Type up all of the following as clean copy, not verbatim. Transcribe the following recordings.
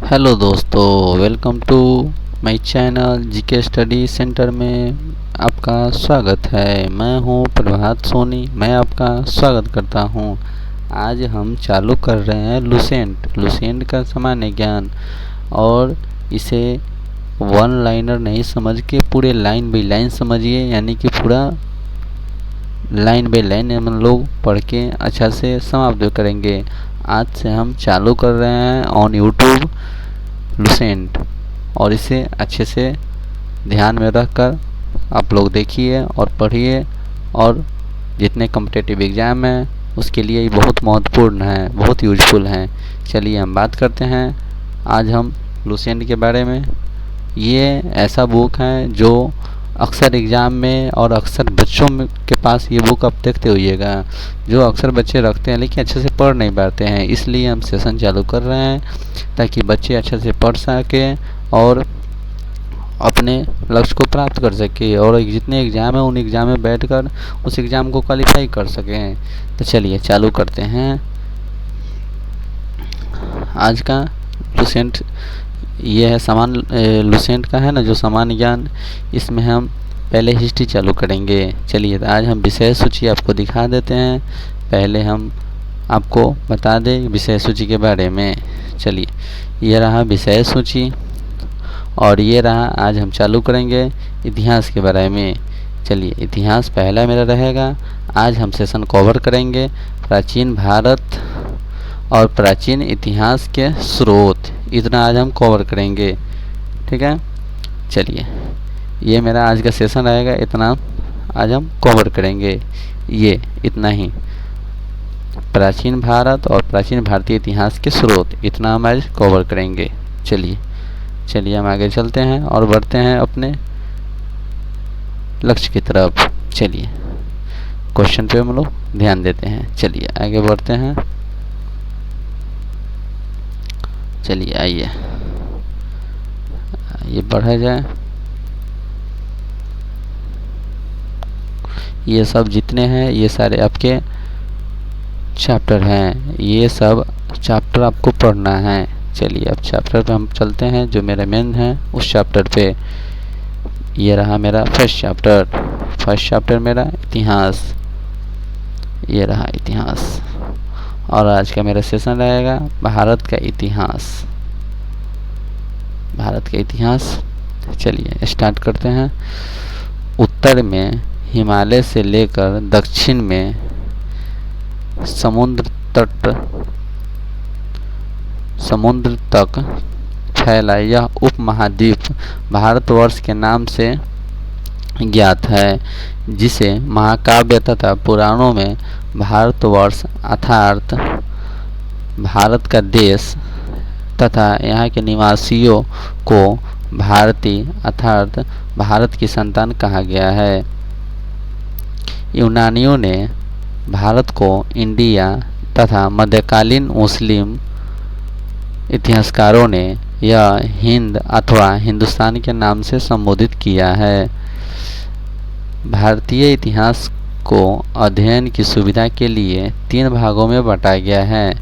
Hello दोस्तों, welcome to my channel GK study centre में आपका स्वागत है। मैं हूं प्रभात सोनी, मैं आपका स्वागत करता हूं। आज हम चालू कर रहे हैं लुसेंट का सामान्य ज्ञान, और इसे वन लाइनर नहीं समझ के पूरे लाइन बाई लाइन समझिए, यानी कि पूरा लाइन बाई लाइन हम लोग पढ़ के अच्छा से समाप्त करेंगे। आज से हम चालू कर रहे हैं ऑन यूट्यूब लुसेंट, और इसे अच्छे से ध्यान में रखकर आप लोग देखिए और पढ़िए, और जितने कॉम्पिटिटिव एग्ज़ाम हैं उसके लिए ये बहुत महत्वपूर्ण है, बहुत यूजफुल है। चलिए हम बात करते हैं आज हम लुसेंट के बारे में। ये ऐसा बुक है जो अक्सर एग्ज़ाम में और अक्सर बच्चों के पास ये बुक आप देखते होइएगा, जो अक्सर बच्चे रखते हैं लेकिन अच्छे से पढ़ नहीं पाते हैं। इसलिए हम सेशन चालू कर रहे हैं ताकि बच्चे अच्छे से पढ़ सकें और अपने लक्ष्य को प्राप्त कर सके, और जितने एग्ज़ाम है उन एग्ज़ाम में बैठकर उस एग्ज़ाम को क्वालिफाई कर सकें। तो चलिए चालू करते हैं आज का लुसेंट। ये है समान लुसेंट का है ना जो सामान्य ज्ञान, इसमें हम पहले हिस्ट्री चालू करेंगे। चलिए तो आज हम विषय सूची आपको दिखा देते हैं। पहले हम आपको बता दें विषय सूची के बारे में। चलिए, ये रहा विषय सूची, और ये रहा आज हम चालू करेंगे इतिहास के बारे में। चलिए, इतिहास पहला मेरा रहेगा। आज हम सेशन कवर करेंगे प्राचीन भारत और प्राचीन इतिहास के स्रोत, इतना आज हम कवर करेंगे। ठीक है, चलिए ये मेरा आज का सेशन रहेगा, इतना आज हम कवर करेंगे। ये इतना ही, प्राचीन भारत और प्राचीन भारतीय इतिहास के स्रोत, इतना हम आज कवर करेंगे। चलिए हम आगे चलते हैं और बढ़ते हैं अपने लक्ष्य की तरफ। चलिए क्वेश्चन पे हम लोग ध्यान देते हैं। चलिए आगे बढ़ते हैं। चलिए आइए ये बढ़ा जाए। ये सब जितने हैं ये सारे आपके चैप्टर हैं, ये सब चैप्टर आपको पढ़ना है। चलिए अब चैप्टर पे हम चलते हैं, जो मेरा मेन है उस चैप्टर पे। ये रहा मेरा फर्स्ट चैप्टर मेरा इतिहास। ये रहा इतिहास, और आज का मेरा सेशन रहेगा भारत का इतिहास। चलिए स्टार्ट करते हैं। उत्तर में हिमालय से लेकर दक्षिण में समुद्र तक फैला यह उपमहाद्वीप भारतवर्ष के नाम से ज्ञात है, जिसे महाकाव्य तथा पुराणों में भारतवर्ष अर्थात भारत का देश तथा यहाँ के निवासियों को भारतीय अर्थात भारत की संतान कहा गया है। यूनानियों ने भारत को इंडिया तथा मध्यकालीन मुस्लिम इतिहासकारों ने यह हिंद अथवा हिंदुस्तान के नाम से संबोधित किया है। भारतीय इतिहास को अध्ययन की सुविधा के लिए 3 भागों में बांटा गया है।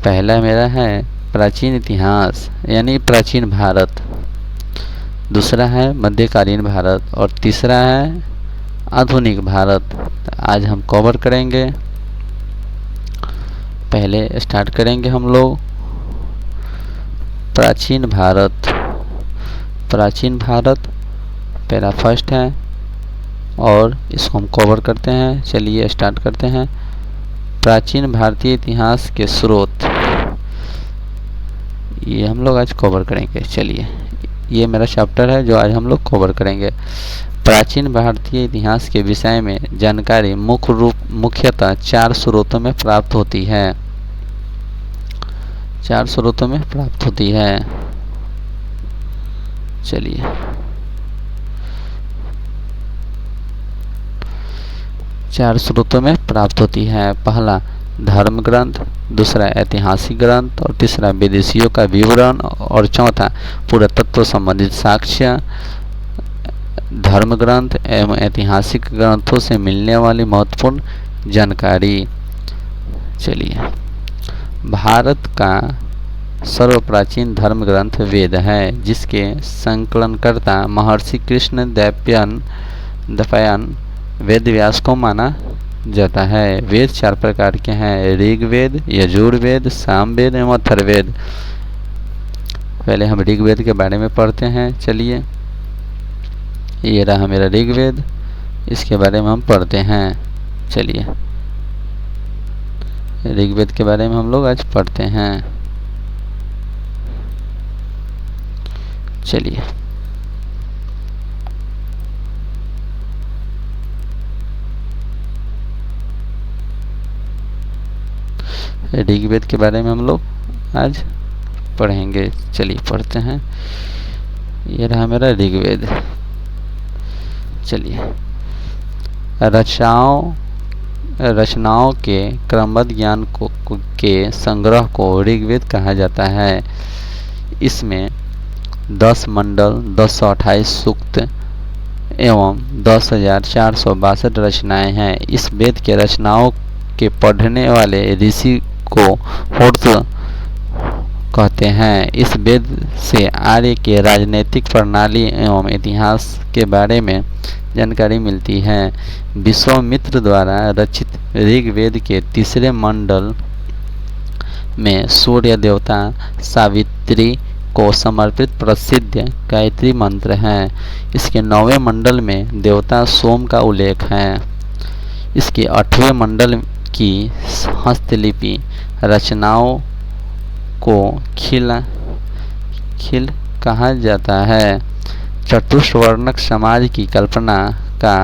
पहला मेरा है प्राचीन इतिहास यानी प्राचीन भारत, दूसरा है मध्यकालीन भारत, और तीसरा है आधुनिक भारत। आज हम कवर करेंगे। पहले स्टार्ट करेंगे हम लोग प्राचीन भारत पहला फर्स्ट है, और इसको हम कवर करते हैं। चलिए स्टार्ट करते हैं। प्राचीन भारतीय इतिहास के स्रोत, ये हम लोग आज कवर करेंगे। चलिए ये मेरा चैप्टर है जो आज हम लोग कवर करेंगे। प्राचीन भारतीय इतिहास के विषय में जानकारी मुख्यतः 4 स्रोतों में प्राप्त होती है। 4 स्रोतों में प्राप्त होती है। चलिए चार स्रोतों में प्राप्त होती है। पहला धर्म ग्रंथ, दूसरा ऐतिहासिक ग्रंथ, और तीसरा विदेशियों का विवरण, और चौथा पुरातत्व संबंधित साक्ष्य। धर्म ग्रंथ एवं ऐतिहासिक ग्रंथों से मिलने वाली महत्वपूर्ण जानकारी। चलिए भारत का सर्व प्राचीन धर्म ग्रंथ वेद है, जिसके संकलनकर्ता महर्षि कृष्ण द्वैपायन वेद व्यास को माना जाता है। वेद 4 प्रकार के हैं: ऋग्वेद, यजुर्वेद, सामवेद एवं अथर्ववेद। पहले हम ऋग्वेद के बारे में पढ़ते हैं। चलिए, ये रहा मेरा ऋग्वेद, इसके बारे में हम पढ़ते हैं। चलिए, ऋग्वेद के बारे में हम लोग आज पढ़ते हैं। चलिए, ऋग्वेद के बारे में हम लोग आज पढ़ेंगे। चलिए पढ़ते हैं। ये रहा मेरा ऋग्वेद। चलिए, रचनाओं के क्रमबद्ध ज्ञान के संग्रह को ऋग्वेद कहा जाता है। इसमें 10 मंडल, 1028 सूक्त एवं 10,462 रचनाएं हैं। इस वेद के रचनाओं के पढ़ने वाले ऋषि को होर्स कहते हैं। इस वेद से आर्य के राजनीतिक प्रणाली एवं इतिहास के बारे में जानकारी मिलती है। विश्वामित्र द्वारा रचित ऋग्वेद के 3 मंडल में सूर्य देवता सावित्री को समर्पित प्रसिद्ध गायत्री मंत्र है। इसके 9वें मंडल में देवता सोम का उल्लेख है। इसके 8वें मंडल की हस्तलिपि रचनाओं को खिल कहा जाता है। चतुष्वर्णक समाज की कल्पना का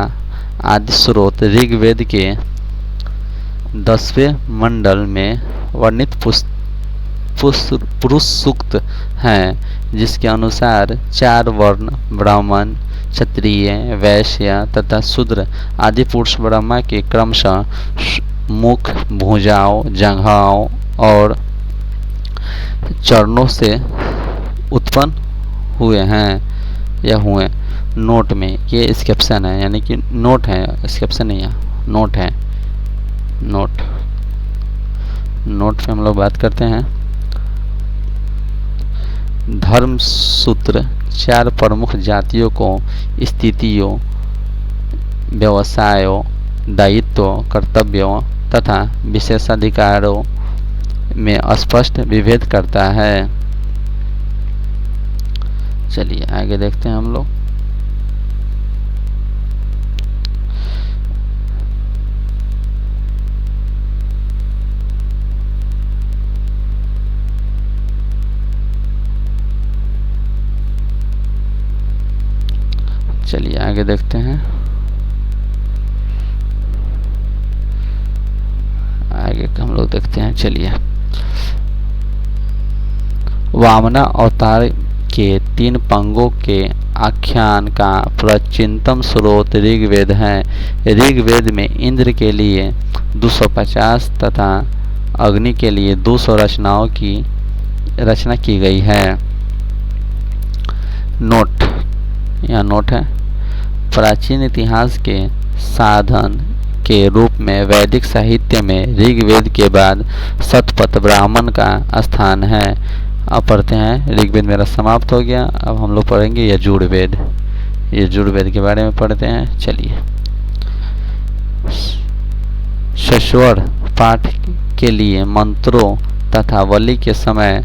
आदि स्रोत ऋग्वेद के 10वें मंडल में वर्णित पुरुष सूक्त हैं, जिसके अनुसार 4 वर्ण ब्राह्मण, क्षत्रिय, वैश्य तथा शूद्र आदि पुरुष ब्रह्मा के क्रमशः मुख, भुजाओं, जंघाओं और चरणों से उत्पन्न हुए हैं या हुए। नोट में ये इंस्क्रिप्शन है, यानी कि नोट है, इंस्क्रिप्शन नहीं है, नोट है। नोट पे हम लोग बात करते हैं। धर्म सूत्र 4 प्रमुख जातियों को स्थितियों, व्यवसायों, दायित्वों, कर्तव्यों तथा विशेषाधिकारों में स्पष्ट विभेद करता है। चलिए आगे देखते हैं हम लोग। चलिए आगे देखते हैं। आगे हम लोग देखते हैं। चलिए, वामना अवतार के 3 पंगों के आख्यान का प्राचीनतम स्रोत ऋग्वेद है। ऋग्वेद में इंद्र के लिए 250 तथा अग्नि के लिए 200 रचनाओं की रचना की गई है। नोट, यह नोट है। प्राचीन इतिहास के साधन के रूप में वैदिक साहित्य में ऋग्वेद के बाद शतपथ ब्राह्मण का स्थान है। अब पढ़ते हैं। ऋग्वेद मेरा समाप्त हो गया। अब हम लोग पढ़ेंगे यजुर्वेद। यजुर्वेद के बारे में पढ़ते हैं। चलिए, शश्वर पाठ के लिए मंत्रों तथा बलि के समय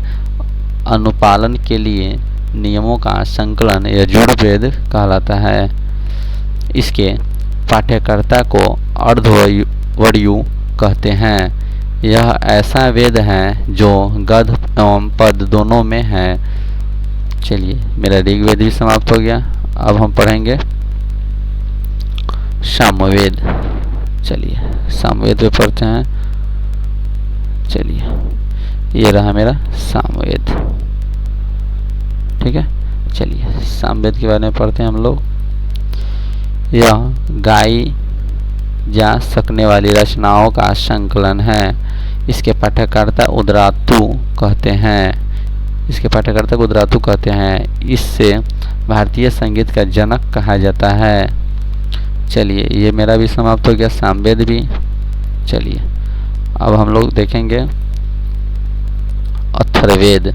अनुपालन के लिए नियमों का संकलन यजुर्वेद कहलाता है। इसके पाठ्यकर्ता को अर्धवर्यु कहते हैं। यह ऐसा वेद है जो गद्य एवं पद दोनों में है। चलिए, मेरा ऋग्वेद भी समाप्त हो गया। अब हम पढ़ेंगे सामवेद। चलिए, सामवेद पे पढ़ते हैं। चलिए, ये रहा मेरा सामवेद। ठीक है। चलिए, सामवेद के बारे में पढ़ते हैं हम लोग। यह गाई जा सकने वाली रचनाओं का संकलन है। इसके पाठ्यकर्ता उद्रातु कहते हैं। इससे भारतीय संगीत का जनक कहा जाता है। चलिए, ये मेरा भी समाप्त हो गया, सामवेद भी। चलिए, अब हम लोग देखेंगे अथर्ववेद।